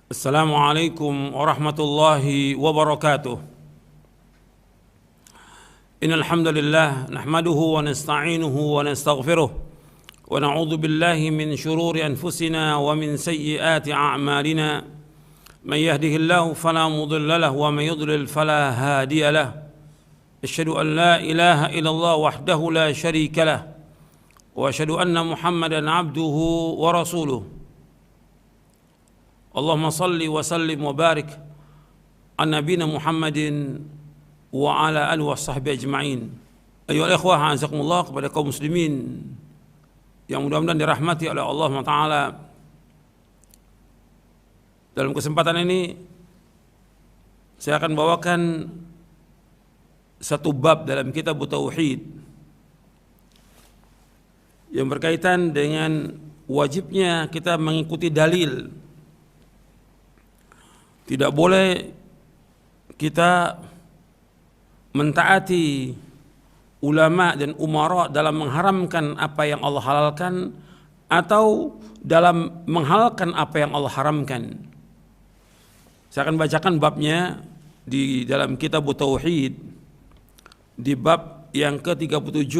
Assalamualaikum warahmatullahi wabarakatuh. Innal hamdalillah nahmaduhu wa nasta'inuhu wa nastaghfiruh wa na'udzu billahi min shururi anfusina wa min sayyiati a'malina. Man yahdihillahu fala mudilla lahu wa man yudlil fala hadiya lahu. Asyhadu an la ilaha illallah wahdahu la syarika lahu wa asyhadu anna Muhammadan 'abduhu wa rasuluh. Allahumma salli wa sallim wa barik ala nabiyina Muhammadin wa ala alihi wa sahbihi ajma'in. Ayyuhal ikhwah, a'azakumullah, kepada kaum muslimin yang mudah-mudahan dirahmati oleh Allah Taala. Dalam kesempatan ini saya akan bawakan satu bab dalam kitab Tauhid yang berkaitan dengan wajibnya kita mengikuti dalil. Tidak boleh kita mentaati ulama dan umara dalam mengharamkan apa yang Allah halalkan atau dalam menghalalkan apa yang Allah haramkan. Saya akan bacakan babnya di dalam kitab Tauhid di bab yang ke-37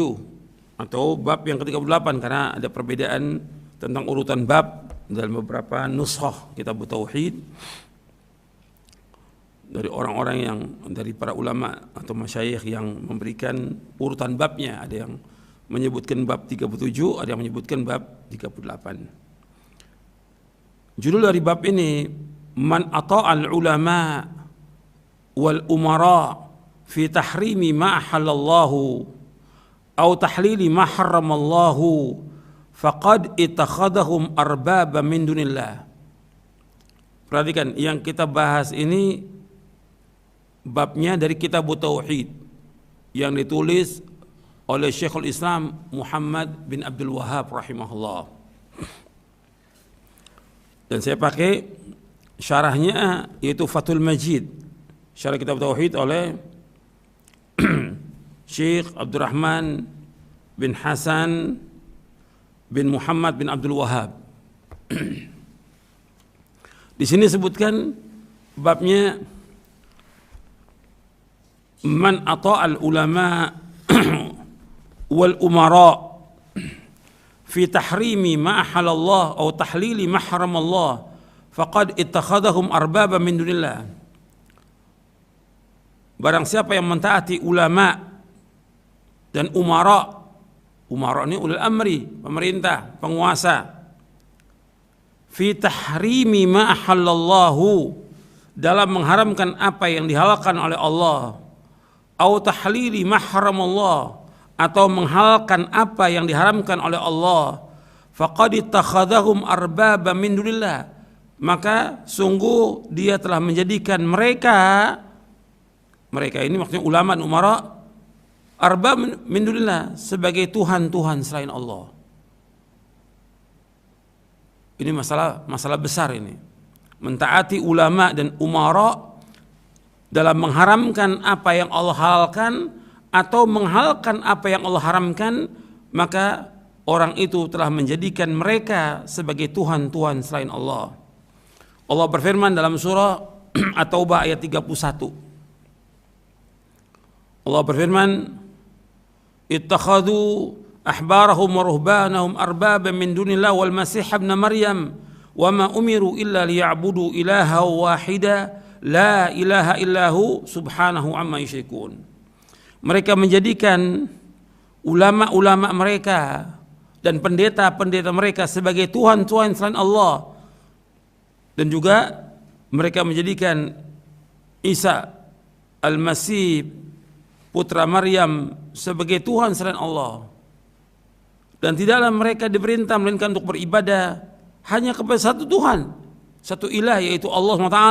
atau bab yang ke-38 karena ada perbedaan tentang urutan bab dalam beberapa nuskhah kitab Tauhid dari orang-orang yang dari para ulama atau masyayikh yang memberikan urutan babnya. Ada yang menyebutkan bab 37, ada yang menyebutkan bab 38. Judul dari bab ini, Man ata'al ulama wal umara fi tahrimi ma ahallallahu au tahlili ma harramallahu faqad ittakhadhahum arbaba min dunillah. Perhatikan, yang kita bahas ini babnya dari kitab Tauhid yang ditulis oleh Syekhul Islam Muhammad bin Abdul Wahhab rahimahullah. Dan saya pakai syarahnya yaitu Fathul Majid, syarah kitab Tauhid oleh Syekh Abdurrahman bin Hasan bin Muhammad bin Abdul Wahhab. Di sini sebutkan babnya Man ata'al ulama wal umara fi tahrimi ma ahalallah atau tahlili ma haramallah faqad ittakhadhahum arbaba min dunillah. Barang siapa yang mentaati ulama dan umara, umara ini ulul amri, pemerintah, penguasa, fi tahrimi ma ahallallahu, dalam mengharamkan apa yang dihalalkan oleh Allah, au tahlili ma haramallah, atau menghalalkan apa yang diharamkan oleh Allah, faqad ittakhadhahum arbaba min dunillah, maka sungguh dia telah menjadikan mereka ini maksudnya ulama dan umara, arbab min dunillah, sebagai tuhan-tuhan selain Allah. Ini masalah besar ini. Mentaati ulama dan umara dalam mengharamkan apa yang Allah halalkan atau menghalalkan apa yang Allah haramkan, maka orang itu telah menjadikan mereka sebagai tuhan-tuhan selain Allah. Allah berfirman dalam surah At-Taubah ayat 31. Allah berfirman, ittakhadhu ahbarahum wa ruhbanahum arbaban min dunillah wal masih ibn Maryam wa ma umiru illa liya'budu ilaha wahida la ilaha illahu subhanahu amma yusyrikun. Mereka menjadikan ulama-ulama mereka dan pendeta-pendeta mereka sebagai tuhan-tuhan selain Allah, dan juga mereka menjadikan Isa al-Masih putra Maryam sebagai Tuhan selain Allah, dan tidaklah mereka diperintah melainkan untuk beribadah hanya kepada satu Tuhan, satu ilah, yaitu Allah SWT.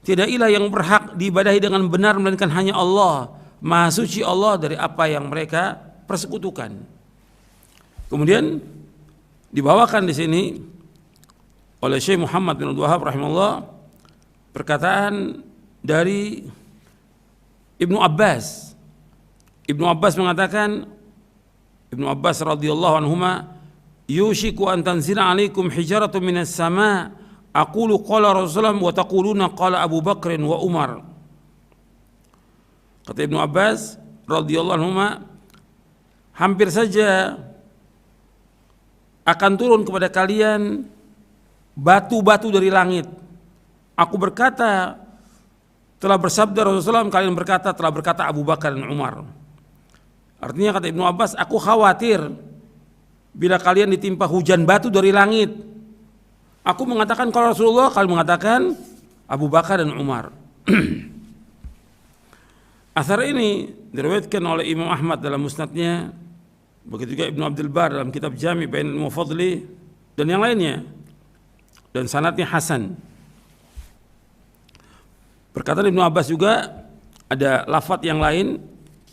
Tidak ilah yang berhak diibadahi dengan benar melainkan hanya Allah. Maha suci Allah dari apa yang mereka persekutukan. Kemudian dibawakan di sini oleh Syekh Muhammad bin Abdul Wahhab rahimahullah perkataan dari Ibnu Abbas. Ibnu Abbas mengatakan, Ibnu Abbas radhiyallahu anhuma, yushiku an tanzila alaikum hijaratun minas sama aqulu qala Rasulullah wa taquluna qala Abu Bakr wa Umar. Kata Ibnu Abbas radhiyallahu anhu, hampir saja akan turun kepada kalian batu-batu dari langit. Aku berkata telah bersabda Rasulullah, kalian berkata telah berkata Abu Bakar dan Umar. Artinya kata Ibnu Abbas, aku khawatir bila kalian ditimpa hujan batu dari langit. Aku mengatakan kalau Rasulullah, kalian mengatakan Abu Bakar dan Umar. Athar ini diriwayatkan oleh Imam Ahmad dalam musnadnya, begitu juga Ibnu Abdul Bar dalam kitab Jami' Bainal Mufadli dan yang lainnya, dan sanadnya hasan. Perkataan Ibnu Abbas juga ada lafaz yang lain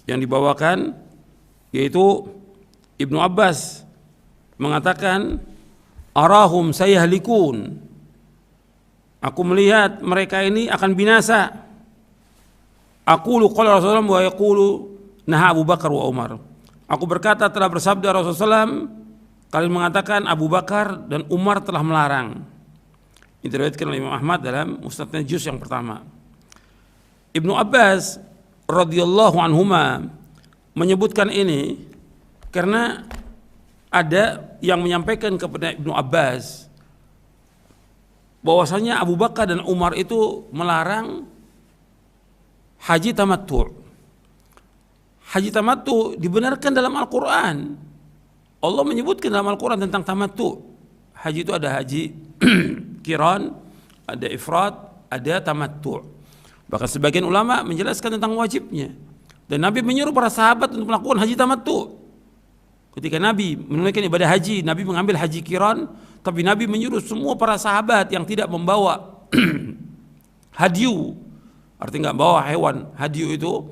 yang dibawakan, yaitu Ibnu Abbas mengatakan arahum sayahlikun, aku melihat mereka ini akan binasa. Aqulu qala Rasulullah wa yaqulu naha Abu Bakar wa Umar. Aku berkata telah bersabda Rasulullah SAW, kalian mengatakan Abu Bakar dan Umar telah melarang. Ini diriwayatkan oleh Imam Ahmad dalam Musnadnya juz yang pertama. Ibnu Abbas radhiyallahu anhuma menyebutkan ini karena ada yang menyampaikan kepada Ibnu Abbas bahwasanya Abu Bakar dan Umar itu melarang haji tamattu'. Haji tamattu' dibenarkan dalam Al-Quran. Allah menyebutkan dalam Al-Quran tentang tamattu'. Haji itu ada haji qiran, ada ifrad, ada tamattu'. Bahkan sebagian ulama menjelaskan tentang wajibnya. Dan Nabi menyuruh para sahabat untuk melakukan haji tamattu'. Ketika Nabi menunaikan ibadah haji, Nabi mengambil haji qiran, tapi Nabi menyuruh semua para sahabat yang tidak membawa hadyu, artinya nggak bawa hewan hadyu itu,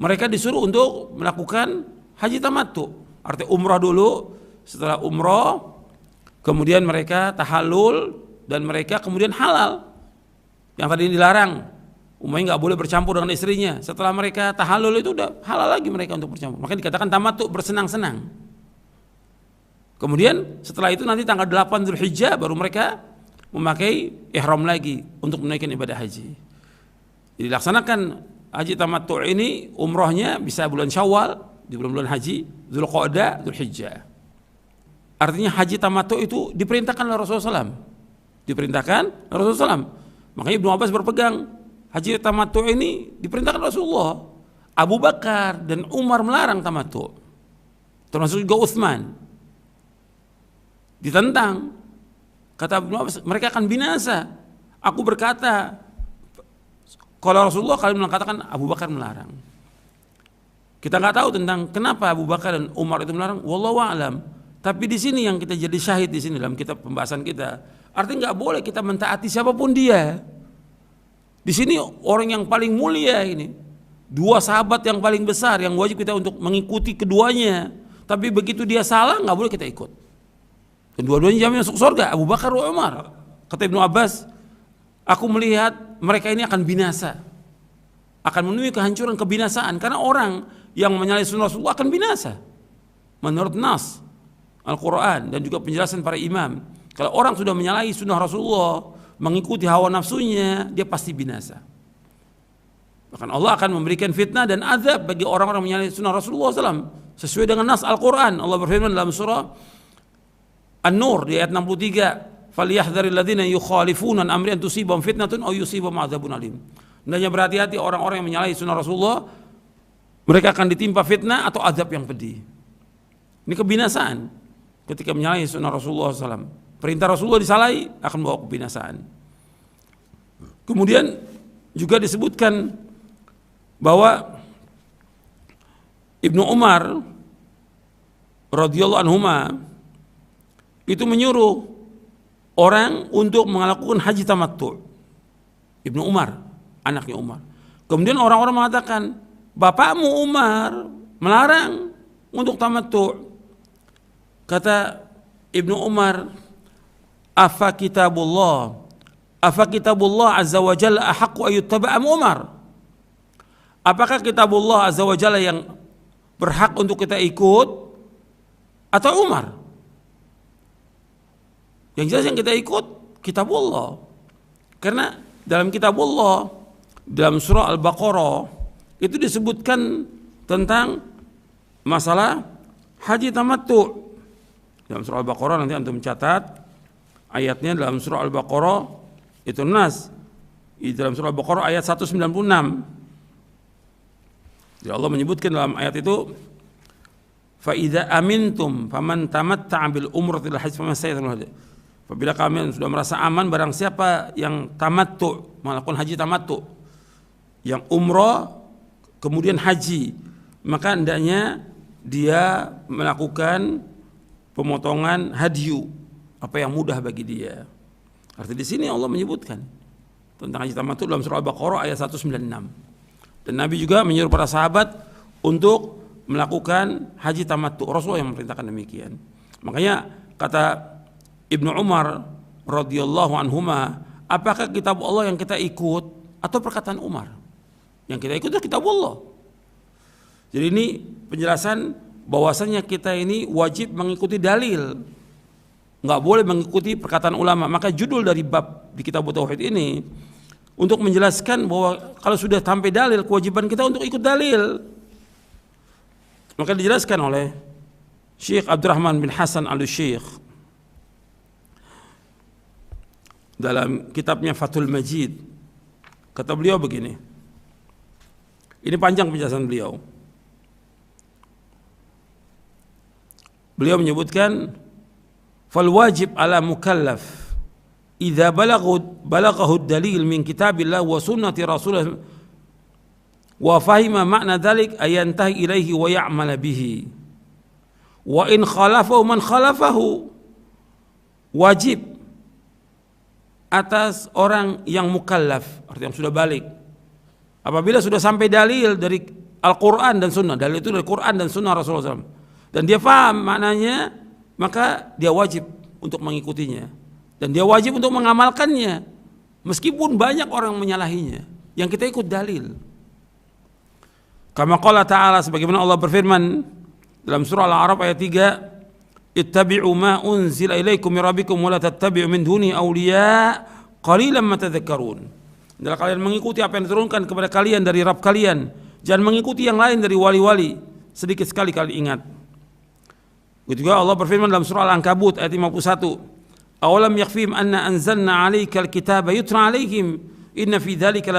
mereka disuruh untuk melakukan haji tamattu. Artinya umrah dulu, setelah umrah kemudian mereka tahallul dan mereka kemudian halal. Yang tadi dilarang, umpamanya nggak boleh bercampur dengan istrinya. Setelah mereka tahallul itu udah halal lagi mereka untuk bercampur. Maka dikatakan tamattu, bersenang-senang. Kemudian setelah itu nanti tanggal 8 Dzulhijjah baru mereka memakai ihram lagi untuk menunaikan ibadah haji. Jadi laksanakan haji tamattu' ini, umrohnya bisa bulan Syawal, di bulan-bulan haji, Dzulqa'dah, Dzulhijjah. Artinya haji tamattu' itu diperintahkan oleh Rasulullah SAW. Diperintahkan oleh Rasulullah SAW. Makanya Ibnu Abbas berpegang, haji tamattu' ini diperintahkan Rasulullah. Abu Bakar dan Umar melarang tamattu'. Termasuk juga Utsman. Ditentang. Kata Ibnu Abbas, mereka akan binasa. Aku berkata, kalau Rasulullah, kalian mengatakan Abu Bakar melarang. Kita nggak tahu tentang kenapa Abu Bakar dan Umar itu melarang. Wallahu a'lam. Tapi di sini yang kita jadi syahid di sini dalam kitab pembahasan kita. Artinya nggak boleh kita mentaati siapapun dia. Di sini orang yang paling mulia ini, dua sahabat yang paling besar yang wajib kita untuk mengikuti keduanya. Tapi begitu dia salah nggak boleh kita ikut. Dan dua-duanya jamin masuk surga, Abu Bakar dan Umar. Kata Ibnu Abbas, aku melihat mereka ini akan binasa, akan menemui kehancuran, kebinasaan, karena orang yang menyalahi sunnah Rasulullah akan binasa menurut nas Al-Quran dan juga penjelasan para imam. Kalau orang sudah menyalahi sunnah Rasulullah, mengikuti hawa nafsunya, dia pasti binasa. Bahkan Allah akan memberikan fitnah dan azab bagi orang-orang menyalahi sunnah Rasulullah SAW sesuai dengan nas Al-Quran. Allah berfirman dalam surah An-Nur di ayat 63, falyahdharil ladzina yukhalifuna an amri an tusibahum fitnatun aw yusibahum adzabun alim. Hendaknya berhati-hati orang-orang yang menyalahi sunnah Rasulullah, mereka akan ditimpa fitnah atau azab yang pedih. Ini kebinasaan ketika menyalahi sunnah Rasulullah SAW. Perintah Rasulullah disalahi akan membawa kebinasaan. Kemudian juga disebutkan bahwa Ibnu Umar radhiyallahu anhuma itu menyuruh orang untuk melakukan haji tamattu'. Ibnu Umar, anaknya Umar. Kemudian orang-orang mengatakan, bapakmu Umar melarang untuk tamattu'. Kata Ibnu Umar, afa kitabullah azza wa jalla ahaqqu ayyuttaba'a Umar. Apakah kitabullah azza wa jalla yang berhak untuk kita ikut atau Umar? Yang jelas yang kita ikut kitabullah. Karena dalam kitab Allah, dalam surah Al-Baqarah itu disebutkan tentang masalah haji tamattu. Dalam surah Al-Baqarah, nanti antum catat ayatnya, dalam surah Al-Baqarah itu Nas, di dalam surah Al-Baqarah ayat 196. Jadi Allah menyebutkan dalam ayat itu, fa idza amintum faman tamatta'a bil umrati ila hajj famasayyatul hadi. Apabila kalian sudah merasa aman, barang siapa yang tamattu, melakukan haji tamattu, yang umrah kemudian haji, maka hendaknya dia melakukan pemotongan hadyu, apa yang mudah bagi dia. Arti di sini Allah menyebutkan tentang haji tamattu dalam surah Al-Baqarah ayat 196. Dan Nabi juga menyuruh para sahabat untuk melakukan haji tamattu. Rasulullah yang memerintahkan demikian. Makanya kata Ibnu Umar radhiyallahu anhuma, apakah kitab Allah yang kita ikut atau perkataan Umar? Yang kita ikut adalah kitab Allah. Jadi ini penjelasan bahwasanya kita ini wajib mengikuti dalil, nggak boleh mengikuti perkataan ulama. Maka judul dari bab di kitab Tauhid ini untuk menjelaskan bahwa kalau sudah sampai dalil, kewajiban kita untuk ikut dalil. Maka dijelaskan oleh Syekh Abdurrahman bin Hasan Al-Syekh dalam kitabnya Fathul Majid. Kata beliau begini, ini panjang penjelasan beliau. Beliau menyebutkan, fal wajib ala mukallaf idza balaghahu dalil min kitabillah wa sunnati rasulih wa fahima makna dzalik ayantahi ilaihi wa ya'mala bihi wa in khalafahu man khalafahu. Wajib atas orang yang mukallaf, artinya yang sudah balik, apabila sudah sampai dalil dari Al-Quran dan Sunnah, dalil itu dari Quran dan Sunnah Rasulullah SAW, dan dia paham maknanya, maka dia wajib untuk mengikutinya, dan dia wajib untuk mengamalkannya, meskipun banyak orang menyalahinya. Yang kita ikut dalil. Kama qala ta'ala, sebagaimana Allah berfirman dalam surah Al-A'raf ayat 3, ittabi'u ma unzila ilaikum min rabbikum wa la tattabi'u min duni awliya qalilan ma tadhakkarun. Adalah kalian mengikuti apa yang diturunkan kepada kalian dari Rabb kalian, jangan mengikuti yang lain dari wali-wali, sedikit sekali kalian ingat. Begitu juga Allah berfirman dalam surah Al-Ankabut ayat 51, awalam yakfihim anna anzalna 'alaikal kitaba yutla 'alaihim inna fi dzalika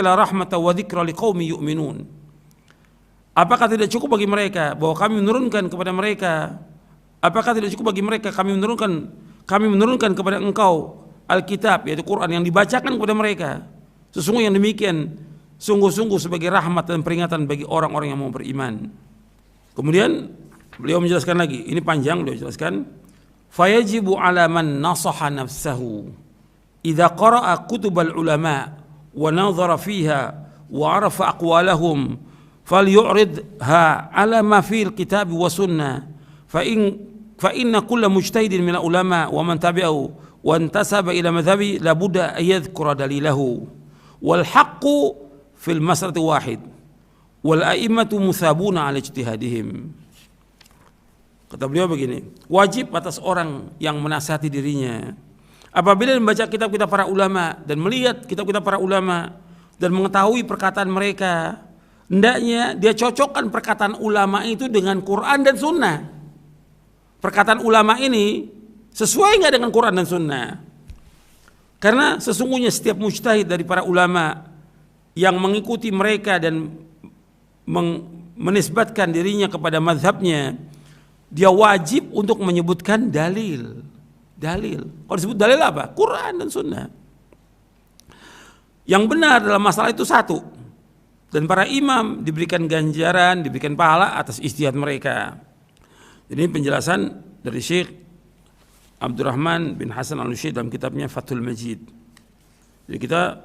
la rahmatan wa dzikra liqaumin yu'minun. Apakah tidak cukup bagi mereka bahwa kami menurunkan kepada mereka? Apakah tidak cukup bagi mereka kami menurunkan kepada engkau Alkitab, yaitu Quran, yang dibacakan kepada mereka? Sesungguhnya yang demikian sungguh-sungguh sebagai rahmat dan peringatan bagi orang-orang yang mau beriman. Kemudian beliau menjelaskan lagi, ini panjang, beliau jelaskan, fayajibu ala man nasaha nafsahu idza qara'a kutubal ulama wa nadhara fiha wa arafa aqwalahum falyu'ridha ala ma fil kitab wa sunnah fa inna kulla mujtahidin min ulama wa man tabi'ahu wa intasaba ila madhhabi la budda an yadhkura dalilahu wal haqqu fil mas'alati wahid wal a'immatu musabuna ala ijtihadihim. Kata beliau begini, wajib atas orang yang menasihati dirinya apabila membaca kitab-kitab para ulama dan melihat kitab-kitab para ulama dan mengetahui perkataan mereka, hendaknya dia cocokkan perkataan ulama itu dengan Quran dan Sunnah. Perkataan ulama ini sesuai nggak dengan Quran dan Sunnah? Karena sesungguhnya setiap mujtahid dari para ulama yang mengikuti mereka dan menisbatkan dirinya kepada mazhabnya, dia wajib untuk menyebutkan dalil. Kalau disebut dalil apa? Quran dan Sunnah. Yang benar dalam masalah itu satu. Dan para imam diberikan ganjaran, diberikan pahala atas ijtihad mereka. Jadi penjelasan dari Syekh Abdurrahman bin Hasan Al-Syekh dalam kitabnya Fathul Majid. Jadi kita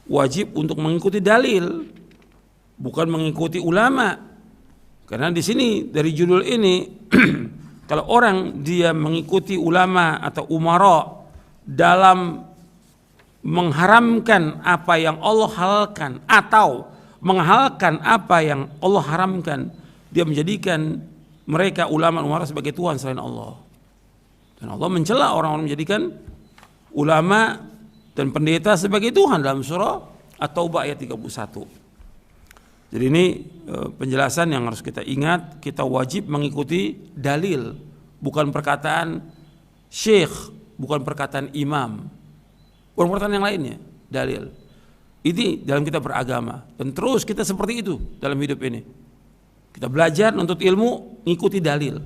wajib untuk mengikuti dalil, bukan mengikuti ulama. Karena di sini dari judul ini kalau orang dia mengikuti ulama atau umara dalam mengharamkan apa yang Allah halalkan atau menghalalkan apa yang Allah haramkan, dia menjadikan mereka ulama umara sebagai Tuhan selain Allah. Dan Allah mencela orang-orang menjadikan ulama dan pendeta sebagai Tuhan dalam surah At-Taubah ayat 31. Jadi ini penjelasan yang harus kita ingat, kita wajib mengikuti dalil, bukan perkataan syekh, bukan perkataan imam, bukan perkataan yang lainnya, dalil. Ini dalam kita beragama, dan terus kita seperti itu dalam hidup ini. Kita belajar untuk ilmu, ngikuti dalil,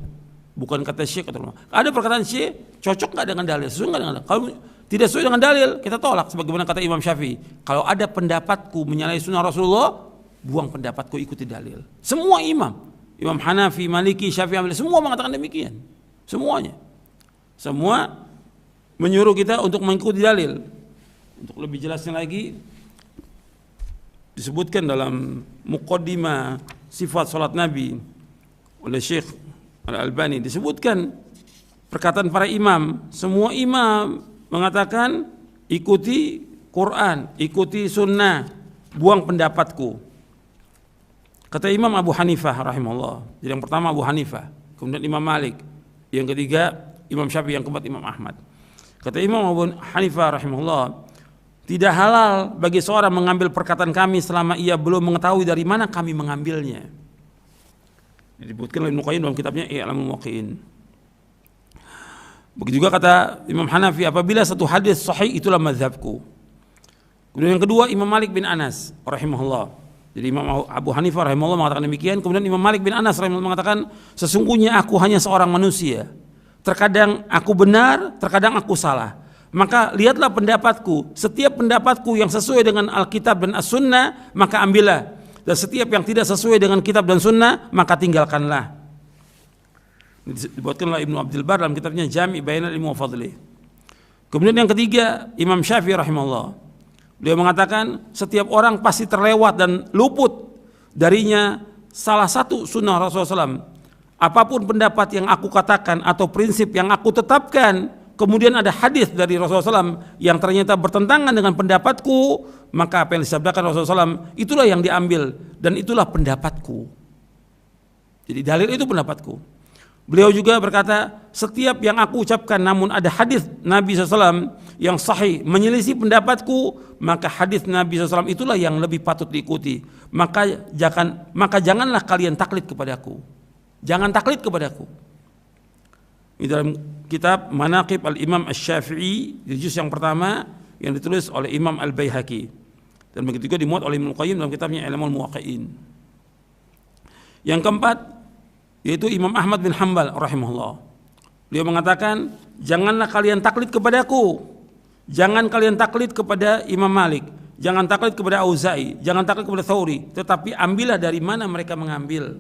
bukan kata syekh atau ulama. Ada perkataan syekh cocok nggak dengan dalil, sesuai nggak dengan dalil? Kalau tidak sesuai dengan dalil, kita tolak. Sebagaimana kata Imam Syafi'i, kalau ada pendapatku menyalahi sunnah Rasulullah, buang pendapatku, ikuti dalil. Semua imam, Imam Hanafi, Maliki, Syafi'i, semua mengatakan demikian. Semuanya, semua menyuruh kita untuk mengikuti dalil. Untuk lebih jelasnya lagi, disebutkan dalam Muqaddimah Sifat Salat Nabi oleh Syekh Al-Albani, disebutkan perkataan para imam. Semua imam mengatakan ikuti Quran, ikuti sunnah, buang pendapatku. Kata Imam Abu Hanifah rahimahullah. Jadi yang pertama Abu Hanifah, kemudian Imam Malik, yang ketiga Imam Syafi'i, yang keempat Imam Ahmad. Kata Imam Abu Hanifah rahimahullah, tidak halal bagi seorang mengambil perkataan kami selama ia belum mengetahui dari mana kami mengambilnya. Disebutkan oleh Ibnu Qayyim dalam kitabnya I'lamul Muwaqqi'in. Begitu juga kata Imam Hanafi, apabila satu hadis sahih itulah mazhabku. Kemudian yang kedua Imam Malik bin Anas rahimahullah. Jadi Imam Abu Hanifah rahimahullah mengatakan demikian. Kemudian Imam Malik bin Anas rahimahullah mengatakan, sesungguhnya aku hanya seorang manusia. Terkadang aku benar, terkadang aku salah. Maka lihatlah pendapatku. Setiap pendapatku yang sesuai dengan Alkitab dan As-Sunnah, maka ambillah. Dan setiap yang tidak sesuai dengan Kitab dan Sunnah, maka tinggalkanlah. Dibuatkan oleh Ibnu Abdul Bar dalam kitabnya Jami' Bainal Ilmi wa Fadli. Kemudian yang ketiga Imam Syafi'i rahimahullah, beliau mengatakan setiap orang pasti terlewat dan luput darinya salah satu sunnah Rasulullah SAW. Apapun pendapat yang aku katakan atau prinsip yang aku tetapkan, kemudian ada hadis dari Rasulullah SAW yang ternyata bertentangan dengan pendapatku, maka apa yang disabdakan Rasulullah SAW itulah yang diambil dan itulah pendapatku. Jadi dalil itu pendapatku. Beliau juga berkata, setiap yang aku ucapkan namun ada hadis Nabi SAW yang sahih menyelisih pendapatku, maka hadis Nabi SAW itulah yang lebih patut diikuti. Maka janganlah kalian taklid kepadaku. Jangan taklid kepadaku. Ini dalam kitab Manaqib Al-Imam Asy-Syafi'i di juz yang pertama yang ditulis oleh Imam Al-Baihaqi, dan begitu juga dimuat oleh Ibnu Qayyim dalam kitabnya I'lamul Muwaqqi'in. Yang keempat yaitu Imam Ahmad bin Hanbal rahimahullah. Beliau mengatakan, janganlah kalian taklid kepadaku. Jangan kalian taklid kepada Imam Malik, jangan taklid kepada Auza'i, jangan taklid kepada Thawri, tetapi ambillah dari mana mereka mengambil.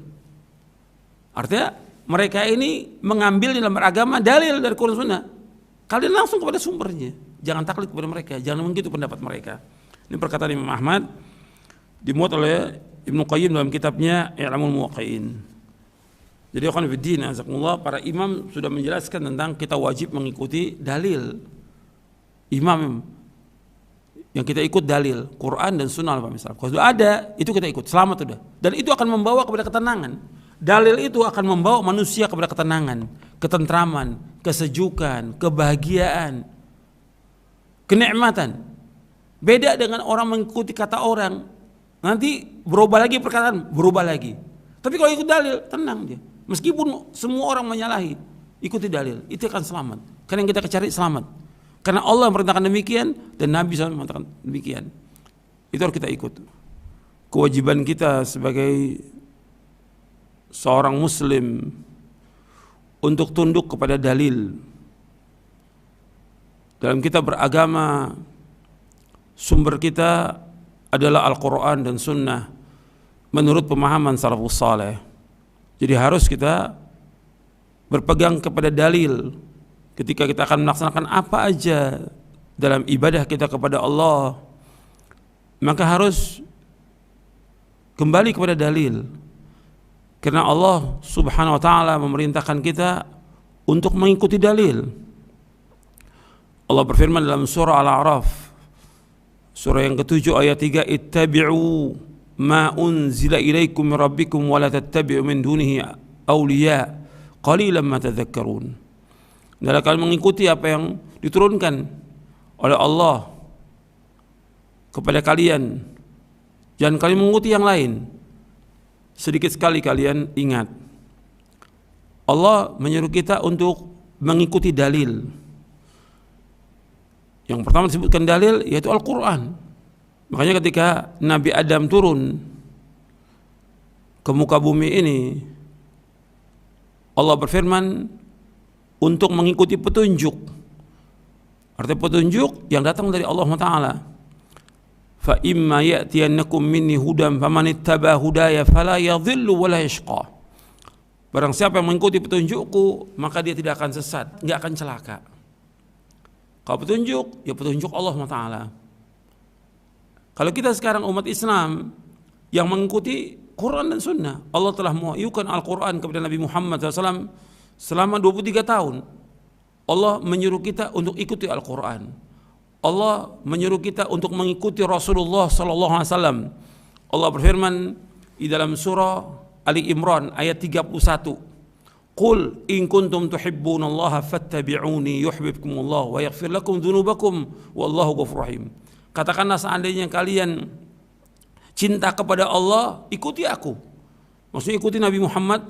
Artinya mereka ini mengambil dalam beragama dalil dari Quran Sunnah. Kalian langsung kepada sumbernya. Jangan taklid kepada mereka, jangan mengikuti pendapat mereka. Ini perkataan Imam Ahmad, dimuat oleh Ibnu Qayyim dalam kitabnya I'lamul Muwaqqi'in. Jadi akan fiddin, azakumullah, para imam sudah menjelaskan tentang kita wajib mengikuti dalil. Imam yang kita ikut dalil Quran dan Sunnah, misalnya kalau sudah ada itu kita ikut, selamat sudah. Dan itu akan membawa kepada ketenangan. Dalil itu akan membawa manusia kepada ketenangan, ketentraman, kesejukan, kebahagiaan, kenikmatan. Beda dengan orang mengikuti kata orang, nanti berubah lagi perkataan, berubah lagi. Tapi kalau ikut dalil, tenang dia. Meskipun semua orang menyalahi, ikuti dalil, itu akan selamat. Karena yang kita cari selamat. Karena Allah merintahkan demikian dan Nabi SAW mengatakan demikian. Itu harus kita ikut. Kewajiban kita sebagai seorang muslim untuk tunduk kepada dalil. Dalam kita beragama, sumber kita adalah Al-Quran dan Sunnah menurut pemahaman salafus saleh. Jadi harus kita berpegang kepada dalil ketika kita akan melaksanakan apa aja dalam ibadah kita kepada Allah, maka harus kembali kepada dalil. Karena Allah Subhanahu wa taala memerintahkan kita untuk mengikuti dalil. Allah berfirman dalam surah Al-A'raf, surah yang ke-7 ayat 3, ittabi'u ma unzila ilaikum min rabbikum wa la tattabi'u min dunihi awliya qalilan ma tadhakkarun. Adalah kalian mengikuti apa yang diturunkan oleh Allah kepada kalian, jangan kalian mengikuti yang lain. Sedikit sekali kalian ingat, Allah menyuruh kita untuk mengikuti dalil. Yang pertama disebutkan dalil yaitu Al-Quran. Makanya ketika Nabi Adam turun ke muka bumi ini, Allah berfirman untuk mengikuti petunjuk. Artinya petunjuk yang datang dari Allah Ta'ala. Fa imma ya'tiyannakum minni hudan faman ittaba hudaya fala yadhillu wa la yashqa. Barang siapa yang mengikuti petunjukku, maka dia tidak akan sesat, enggak akan celaka. Kalau petunjuk, ya petunjuk Allah Ta'ala. Kalau kita sekarang umat Islam yang mengikuti Quran dan Sunnah, Allah telah mewahyukan Al-Quran kepada Nabi Muhammad SAW selama 23 tahun. Allah menyuruh kita untuk ikuti Al-Quran. Allah menyuruh kita untuk mengikuti Rasulullah SAW. Allah berfirman di dalam surah Ali Imran ayat 31. Qul in kuntum tuhibbunallaha fattabi'uni yuhibbukumullah wa yaghfir lakum dzunubakum wallahu ghafurur rahim. Katakanlah seandainya kalian cinta kepada Allah, ikuti aku. Maksudnya ikuti Nabi Muhammad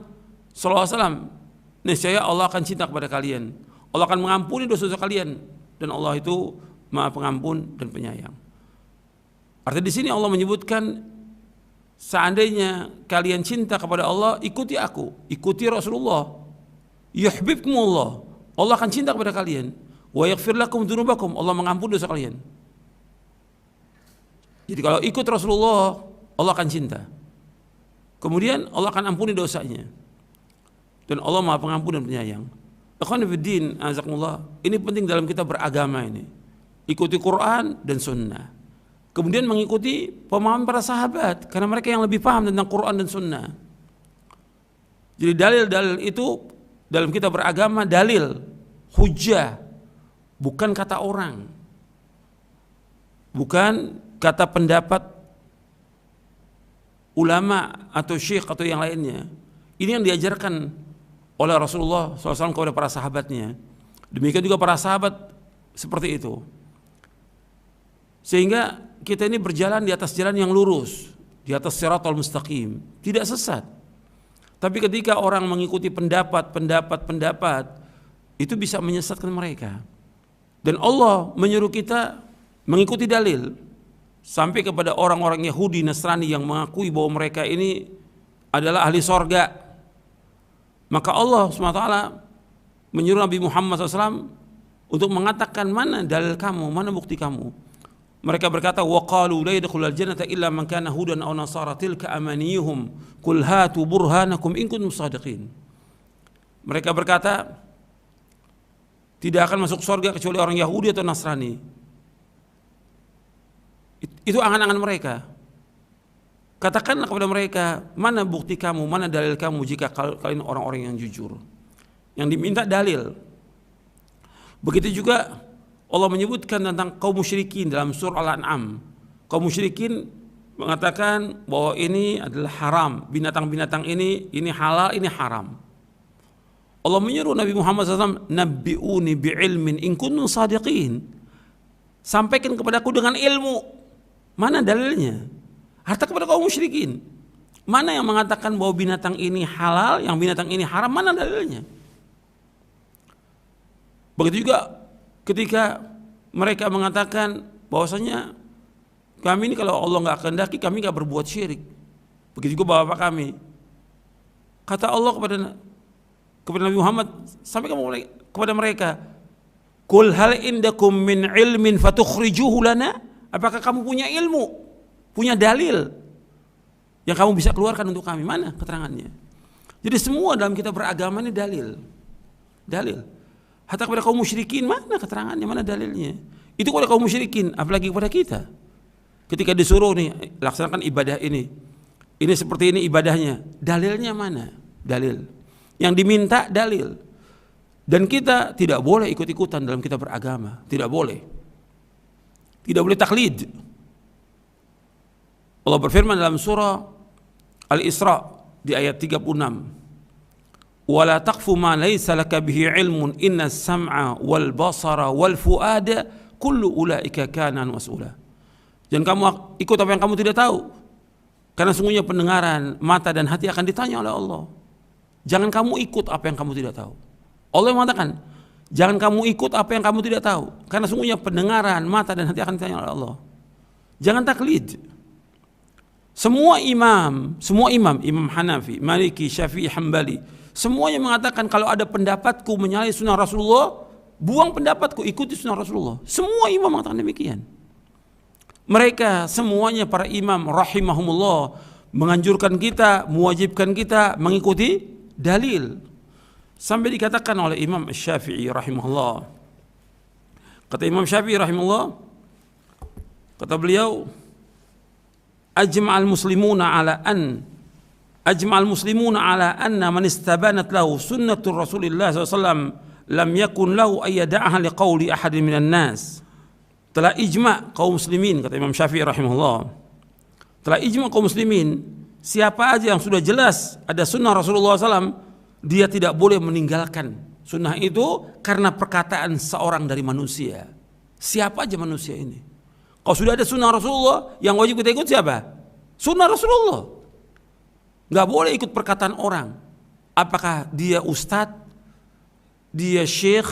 SAW. Niscaya Allah akan cinta kepada kalian. Allah akan mengampuni dosa-dosa kalian, dan Allah itu Maha Pengampun dan Penyayang. Artinya di sini Allah menyebutkan seandainya kalian cinta kepada Allah, ikuti aku, ikuti Rasulullah. Yuhibbukumullah, Allah akan cinta kepada kalian. Wa yaghfir lakum dzunubakum, Allah mengampuni dosa kalian. Jadi kalau ikut Rasulullah, Allah akan cinta. Kemudian Allah akan ampuni dosanya. Dan Allah Maha Pengampun dan Penyayang. Ikhwan fillah, azakumullah, ini penting dalam kita beragama ini. Ikuti Quran dan Sunnah. Kemudian mengikuti pemahaman para sahabat, karena mereka yang lebih paham tentang Quran dan Sunnah. Jadi dalil-dalil itu dalam kita beragama, dalil, hujjah, bukan kata orang, bukan kata pendapat ulama atau syekh atau yang lainnya. Ini yang diajarkan oleh Rasulullah SAW kepada para sahabatnya. Demikian juga para sahabat seperti itu. Sehingga kita ini berjalan di atas jalan yang lurus, di atas siratal mustaqim, tidak sesat. Tapi ketika orang mengikuti pendapat, itu bisa menyesatkan mereka. Dan Allah menyuruh kita mengikuti dalil. Sampai kepada orang-orang Yahudi, Nasrani yang mengakui bahwa mereka ini adalah ahli sorga. Maka Allah SWT menyuruh Nabi Muhammad SAW untuk mengatakan, mana dalil kamu, mana bukti kamu. Mereka berkata, وَقَالُوا لَا يَدْخُلَ الْجَنَّةَ إِلَّا مَنْ كَانَ هُودًا أَوْ نَصَارَى تِلْكَ أَمَانِيُّهُمْ قُلْ هَاتُوا بُرْهَانَكُمْ إِنْ كُنتُمْ صَادِقِينَ. Mereka berkata, tidak akan masuk surga kecuali orang Yahudi atau Nasrani. Itu angan-angan mereka. Katakanlah kepada mereka, mana bukti kamu, mana dalil kamu jika kalian orang-orang yang jujur. Yang diminta dalil. Begitu juga Allah menyebutkan tentang kaum musyrikin dalam surah Al-An'am. Kaum musyrikin mengatakan bahwa ini adalah haram, binatang-binatang ini halal, ini haram. Allah menyuruh Nabi Muhammad SAW, nabbi'uni bi'ilmin in kuntum sadiqin. Sampaikan kepadaku dengan ilmu. Mana dalilnya? Harta kepada kaum musyrikin. Mana yang mengatakan bahwa binatang ini halal, yang binatang ini haram, mana dalilnya? Begitu juga ketika mereka mengatakan bahwasanya kami ini kalau Allah nggak kehendaki, kami nggak berbuat syirik. Begitu juga bapak kami. Kata Allah kepada Nabi Muhammad, sampai kepada mereka, Qul hal indakum min ilmin fatukhrijuhu lana? Apakah kamu punya ilmu, punya dalil yang kamu bisa keluarkan untuk kami? Mana keterangannya? Jadi semua dalam kita beragama ini dalil. Hatta kepada kaum musyrikin, mana keterangannya, mana dalilnya? Itu kepada kaum musyrikin, apalagi kepada kita. Ketika disuruh nih, laksanakan ibadah ini seperti ini ibadahnya, dalilnya mana? Dalil. Yang diminta dalil. Dan kita tidak boleh ikut-ikutan dalam kita beragama, tidak boleh. Tidak boleh taklid. Allah berfirman dalam surah Al-Isra di ayat 36. وَلَا تَقْفُ مَا لَيْسَ لَكَ بِهِ عِلْمٌ إِنَّ السَّمْعَ وَالْبَصَرَ وَالْفُؤَادَ كُلُّ أُولَئِكَ كَانَ عَنْهُ مَسْئُولًا. Jangan kamu ikut apa yang kamu tidak tahu. Karena sungguhnya pendengaran, mata dan hati akan ditanya oleh Allah. Jangan kamu ikut apa yang kamu tidak tahu. Allah yang mengatakan, jangan kamu ikut apa yang kamu tidak tahu. Karena sungguhnya pendengaran, mata dan hati akan ditanya oleh Allah. Jangan taklid. Semua imam, Imam Hanafi, Maliki, Syafi'i, Hambali, semuanya mengatakan kalau ada pendapatku menyalahi sunnah Rasulullah, buang pendapatku, ikuti sunnah Rasulullah. Semua imam mengatakan demikian. Mereka semuanya para imam rahimahumullah menganjurkan kita, mewajibkan kita mengikuti dalil. Sampai dikatakan oleh Imam Syafi'i rahimahullah. Kata Imam Syafi'i rahimahullah, kata beliau, ajma'al muslimuna ala anna man istabanat lahu sunnatur Rasulillah SAW lam yakun lahu ayyada'aha liqawli ahadin minan nas. Telah ijma' kaum muslimin, kata Imam Syafi'i rahimahullah, telah ijma' kaum muslimin, siapa aja yang sudah jelas ada sunnah Rasulullah SAW, dia tidak boleh meninggalkan sunnah itu karena perkataan seorang dari manusia. Siapa aja manusia ini? Kalau sudah ada sunnah Rasulullah, yang wajib kita ikut siapa? Sunnah Rasulullah. Gak boleh ikut perkataan orang. Apakah dia ustadz, dia syekh,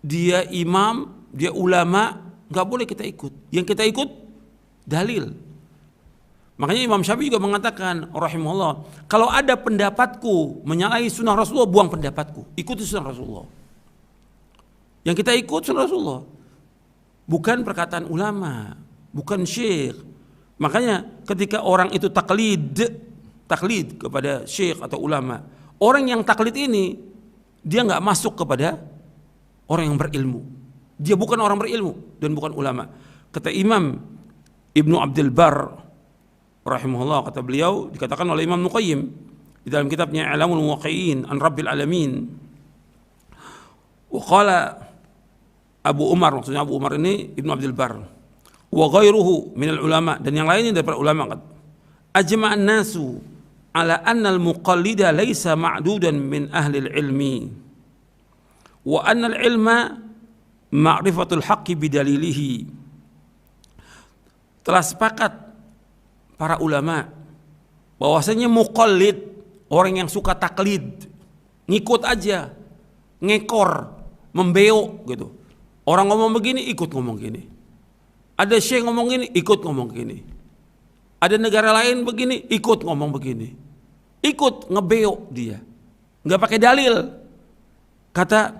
dia imam, dia ulama, gak boleh kita ikut. Yang kita ikut dalil. Makanya Imam Syafi'i juga mengatakan rahimahullah, kalau ada pendapatku menyalahi sunnah Rasulullah, buang pendapatku, ikuti sunnah Rasulullah. Yang kita ikut sunnah Rasulullah, bukan perkataan ulama, bukan syekh. Makanya ketika orang itu taklid kepada syekh atau ulama, orang yang taklid ini dia nggak masuk kepada orang yang berilmu. Dia bukan orang berilmu dan bukan ulama. Kata Imam Ibnu Abdul Bar rahimahullah, kata beliau, dikatakan oleh Imam Nuqayyim di dalam kitabnya I'lamul Muwaqqi'in an Rabbil Alamin, wa qala Abu Umar, maksudnya Abu Umar ini Ibnu Abdul Bar, wa ghairuhu minal ulama, dan yang lainnya daripada ulama, ajma'an nasu ala anna al-muqallida laysa ma'dudan min ahli al-ilmi wa anna al-ilma ma'rifatul haqqi bidalilihi. Telah sepakat para ulama bahwasanya muqallid, orang yang suka taklid, ngikut aja, ngekor, membeok gitu. Orang ngomong begini, ikut ngomong gini. Ada syekh ngomong gini, ikut ngomong gini. Ada negara lain begini, ikut ngomong begini. Ikut ngebeok dia. Nggak pakai dalil. Kata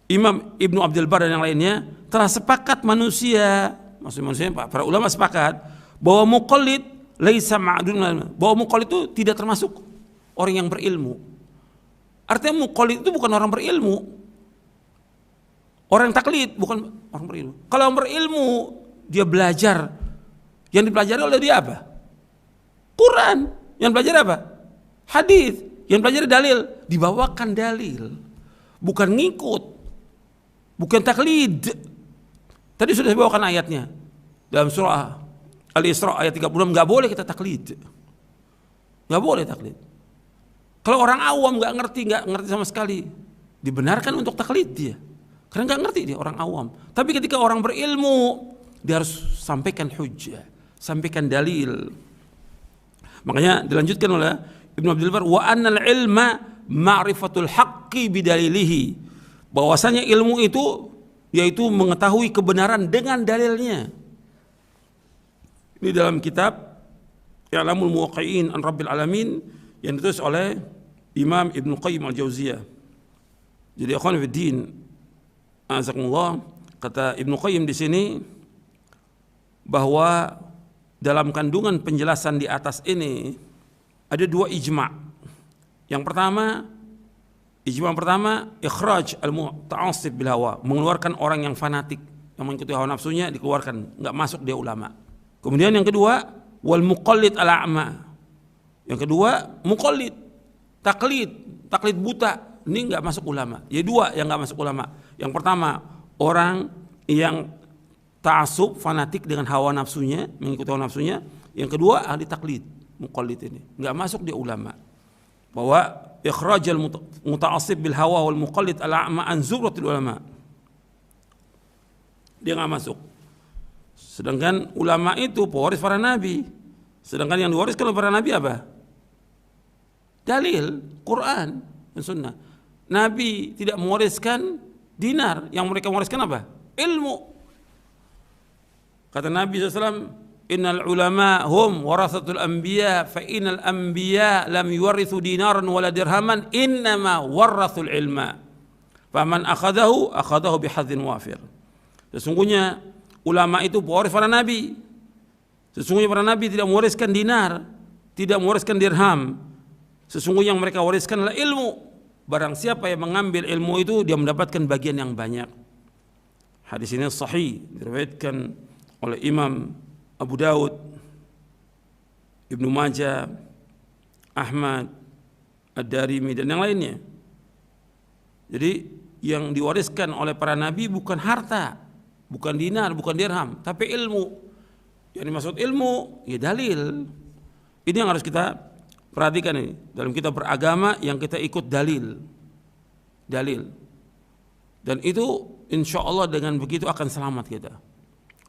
Imam Ibnu Abdul Bar dan yang lainnya, telah sepakat manusia, maksudnya para ulama sepakat bahwa muqallid laisa ma'dun, bahwa muqallid itu tidak termasuk orang yang berilmu. Artinya muqallid itu bukan orang berilmu. Orang yang taklid bukan orang berilmu. Kalau orang berilmu, dia belajar. Yang dipelajari oleh dia apa? Quran. Yang belajar apa? Hadis. Yang belajar dalil. Dibawakan dalil. Bukan ngikut. Bukan taklid. Tadi sudah dibawakan ayatnya. Dalam surah Al-Isra ayat 36, gak boleh kita taklid. Gak boleh taklid. Kalau orang awam gak ngerti sama sekali, dibenarkan untuk taklid dia. Karena gak ngerti dia, orang awam. Tapi ketika orang berilmu, dia harus sampaikan hujjah, sampaikan dalil. Makanya dilanjutkan oleh Ibnu Abdul Bar, wa annal ilma ma'rifatul haqqi bidalilihi, bahwasanya ilmu itu yaitu mengetahui kebenaran dengan dalilnya. Ini dalam kitab I'lamul Muwaqqi'in an Rabbil Alamin yang ditulis oleh Imam Ibnu Qayyim Al-Jauziyah. Jadi akhwan fiddin, azakumullah, kata Ibnu Qayyim di sini bahwa dalam kandungan penjelasan di atas ini ada dua ijma'. Yang pertama, ijma' pertama, ikhraj al-muta'assib bil hawa, mengeluarkan orang yang fanatik, yang mengikuti hawa nafsunya, dikeluarkan, enggak masuk dia ulama. Kemudian yang kedua, wal muqallid al-a'ma. Yang kedua, muqallid, taklid buta, ini enggak masuk ulama. Ya dua yang enggak masuk ulama. Yang pertama, orang yang ta'assub, fanatik dengan hawa nafsunya, mengikuti hawa nafsunya. Yang kedua, ahli taklid, muqallid ini, enggak masuk dia ulama. Bahwa ikhrajal muta'assib bil hawa wal muqallid al-a'ma an zumratil ulama, dia enggak masuk. Sedangkan ulama itu pewaris para nabi. Sedangkan yang diwariskan oleh para nabi apa? Dalil, Quran dan Sunnah. Nabi tidak mewariskan dinar, yang mereka mewariskan apa? Ilmu. Kata Nabi SAW, innal ulama hum warasatul anbiya, fa innal anbiya lam yuwarithu dinaran wala dirhaman, innama warathul ilma. Faman akhadahu bihadzin wafir. Sesungguhnya ulama itu pewaris para nabi. Sesungguhnya para nabi tidak mewariskan dinar, tidak mewariskan dirham. Sesungguhnya yang mereka wariskan adalah ilmu. Barang siapa yang mengambil ilmu itu, dia mendapatkan bagian yang banyak. Hadis ini sahih, diriwayatkan oleh Imam Abu Daud, Ibnu Majah, Ahmad, Ad-Darimi dan yang lainnya. Jadi yang diwariskan oleh para nabi bukan harta, bukan dinar, bukan dirham, tapi ilmu. Yang dimaksud ilmu, ya dalil. Ini yang harus kita perhatikan ini. Dalam kita beragama yang kita ikut dalil. Dalil. Dan itu insya Allah dengan begitu akan selamat kita.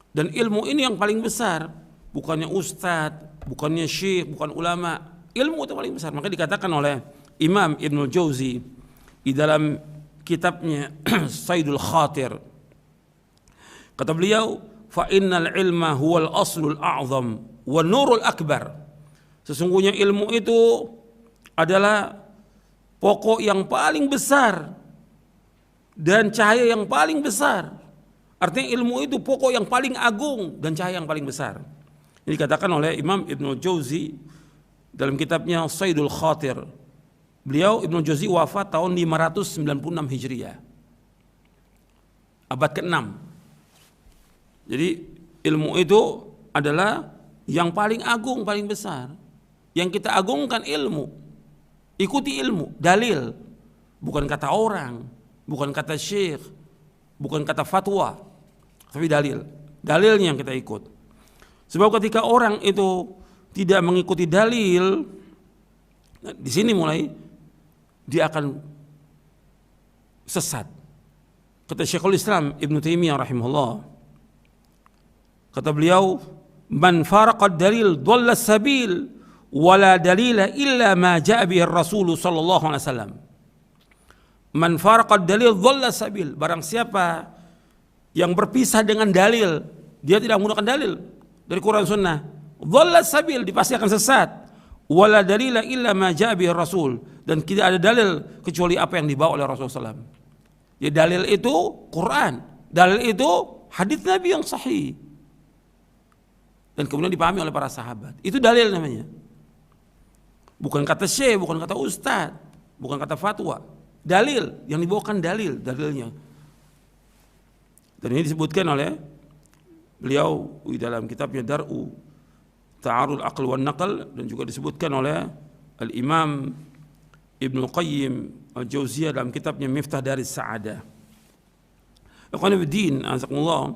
Dan ilmu ini yang paling besar. Bukannya ustadz, bukannya syekh, bukan ulama. Ilmu itu paling besar. Maka dikatakan oleh Imam Ibnul Jauzi di dalam kitabnya Saidul Khatir. Kata beliau, fa innal ilma huwal aslul a'zam wa nurul akbar. Sesungguhnya ilmu itu adalah pokok yang paling besar dan cahaya yang paling besar. Artinya ilmu itu pokok yang paling agung dan cahaya yang paling besar. Ini dikatakan oleh Imam Ibnul Jauzi dalam kitabnya Saidul Khatir. Beliau Ibnul Jauzi wafat tahun 596 Hijriah. Abad ke-6. Jadi ilmu itu adalah yang paling agung, paling besar. Yang kita agungkan ilmu. Ikuti ilmu, dalil. Bukan kata orang, bukan kata syekh, bukan kata fatwa, tapi dalil. Dalilnya yang kita ikut. Sebab ketika orang itu tidak mengikuti dalil, di sini mulai dia akan sesat. Kata Syekhul Islam Ibnu Taimiyah rahimahullah, kata beliau, man faraqad dalil dhalla sabil wala dalila illa ma ja'a bihi Rasul sallallahu alaihi wasallam. Man faraqad dalil dhalla sabil, barang siapa yang berpisah dengan dalil, dia tidak menggunakan dalil dari Quran Sunnah, dhalla sabil, pasti akan sesat. Wala dalila illa ma ja'a bihi Rasul, dan tidak ada dalil kecuali apa yang dibawa oleh Rasulullah SAW. Ya, dalil itu Quran, dalil itu hadis Nabi yang sahih dan kemudian dipahami oleh para sahabat. Itu dalil namanya. Bukan kata syekh, bukan kata ustadz, bukan kata fatwa. Dalil, yang dibawakan dalilnya. Dan ini disebutkan oleh beliau di dalam kitabnya Dar'u Ta'arul Aql wan Naql, dan juga disebutkan oleh Al-Imam Ibnu Qayyim Al-Jauziyah dalam kitabnya Miftah Daris Sa'adah. Ikhwan Fiddin, azakumullah.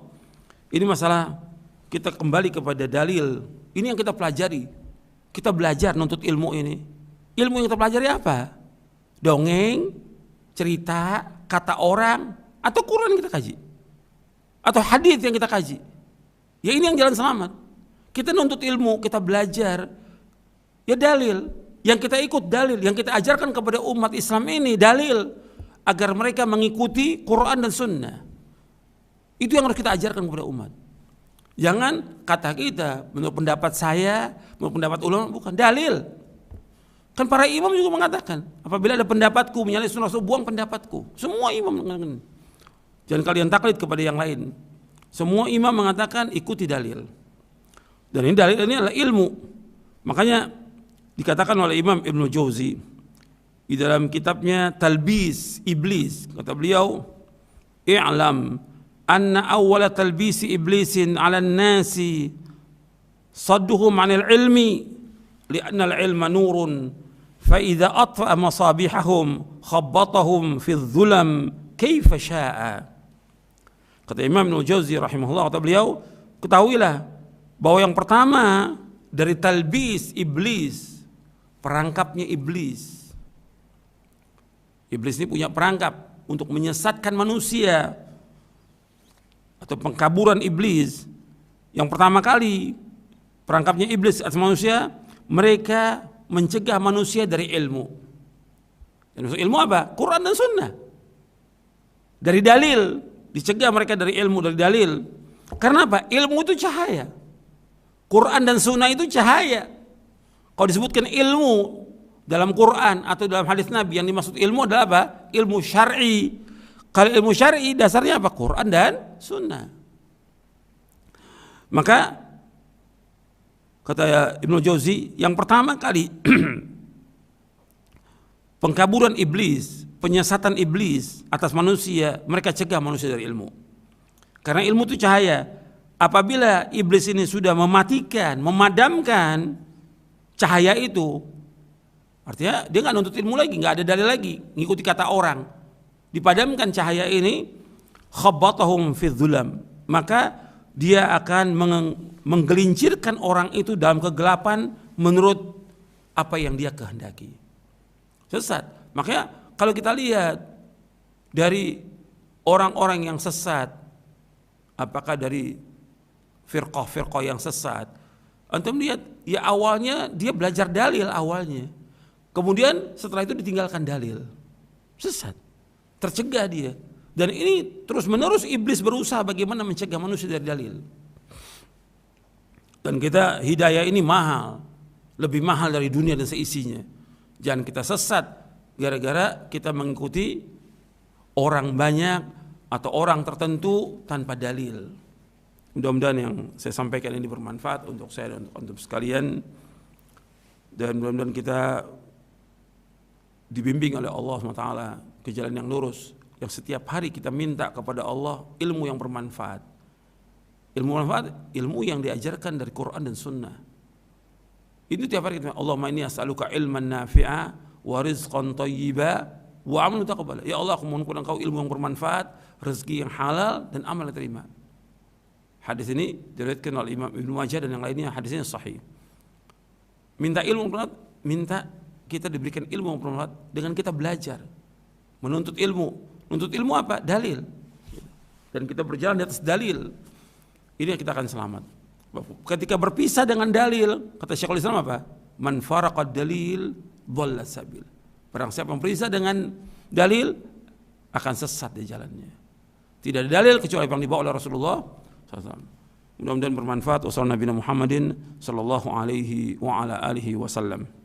Ini masalah kita kembali kepada dalil. Ini yang kita pelajari. Kita belajar nuntut ilmu ini. Ilmu yang kita pelajari apa? Dongeng, cerita, kata orang, atau Quran yang kita kaji, atau hadis yang kita kaji. Ya ini yang jalan selamat. Kita nuntut ilmu, kita belajar, ya dalil. Yang kita ikut dalil, yang kita ajarkan kepada umat Islam ini dalil, agar mereka mengikuti Quran dan Sunnah. Itu yang harus kita ajarkan kepada umat. Jangan kata kita, menurut pendapat saya, menurut pendapat ulama, bukan dalil. Kan para imam juga mengatakan, apabila ada pendapatku menyalahi sunnah Rasul, buang pendapatku. Semua imam mengatakan. Jangan kalian taklid kepada yang lain. Semua imam mengatakan ikuti dalil. Dan ini dalil ini adalah ilmu. Makanya dikatakan oleh Imam Ibnu Jauzi di dalam kitabnya Talbis Iblis, kata beliau, i'lam anna awwala talbisi iblisin 'ala an-nasi sadduhum 'anil ilmi li'anna al-ilma nurun fa idza atfa'a masabihahum khabbatahum fi adh-dhulam kaifa syaa. Kata Imam Ibnu Jauzi rahimahullah, kata beliau, ketahuilah bahwa yang pertama dari talbis iblis, perangkapnya iblis. Iblis ini punya perangkap untuk menyesatkan manusia, atau pengkaburan iblis Yang pertama kali perangkapnya iblis atas manusia, mereka mencegah manusia dari ilmu. Dan ilmu apa? Quran dan Sunnah. Dari dalil, dicegah mereka dari ilmu, dari dalil. Karena apa? Ilmu itu cahaya. Quran dan Sunnah itu cahaya. Kalau disebutkan ilmu dalam Quran atau dalam hadis Nabi, yang dimaksud ilmu adalah apa? Ilmu syar'i. Kalau ilmu syar'i dasarnya apa? Quran dan Sunnah. Maka kata Ibnu Jauzi, yang pertama kali pengkaburan iblis, penyesatan iblis atas manusia, mereka cegah manusia dari ilmu. Karena ilmu itu cahaya. Apabila iblis ini sudah mematikan, memadamkan cahaya itu, artinya dia nggak nuntut ilmu lagi, nggak ada dalil lagi, ngikuti kata orang. Dipadamkan cahaya ini, khabbatahum fi dhulam, maka dia akan menggelincirkan orang itu dalam kegelapan menurut apa yang dia kehendaki. Sesat. Makanya kalau kita lihat dari orang-orang yang sesat, apakah dari firqah-firqah yang sesat, antum lihat ya awalnya dia belajar dalil awalnya, kemudian setelah itu ditinggalkan dalil, sesat, tercegah dia. Dan ini terus menerus iblis berusaha bagaimana mencegah manusia dari dalil. Dan kita hidayah ini mahal, lebih mahal dari dunia dan seisinya. Jangan kita sesat gara-gara kita mengikuti orang banyak atau orang tertentu tanpa dalil. Mudah-mudahan yang saya sampaikan ini bermanfaat untuk saya dan untuk sekalian, dan mudah-mudahan kita dibimbing oleh Allah SWT ke jalan yang lurus, yang setiap hari kita minta kepada Allah ilmu yang bermanfaat. Ilmu manfaat, ilmu yang diajarkan dari Quran dan Sunnah. Ini tiap hari kita, Allahumma inni as'aluka ilman nafi'a wa rizqan thayyiba wa amalan taqabbala. Ya Allah, aku mohon kepada Engkau ilmu yang bermanfaat, rezeki yang halal, dan amal yang terima. Hadis ini diriwayatkan oleh Imam Ibnu Majah dan yang lainnya, hadisnya sahih. Minta ilmu bermanfaat, minta kita diberikan ilmu yang bermanfaat dengan kita belajar, menuntut ilmu. Menuntut ilmu apa? Dalil. Dan kita berjalan di atas dalil. Ini yang kita akan selamat. Ketika berpisah dengan dalil, kata Syekhul Islam apa? Man faraqad dalil dhalla sabil. Barang siapa yang berpisah dengan dalil akan sesat di jalannya. Tidak ada dalil kecuali yang dibawa oleh Rasulullah SAW. Mudah-mudahan bermanfaat. Wassalamualaikum warahmatullahi wabarakatuh.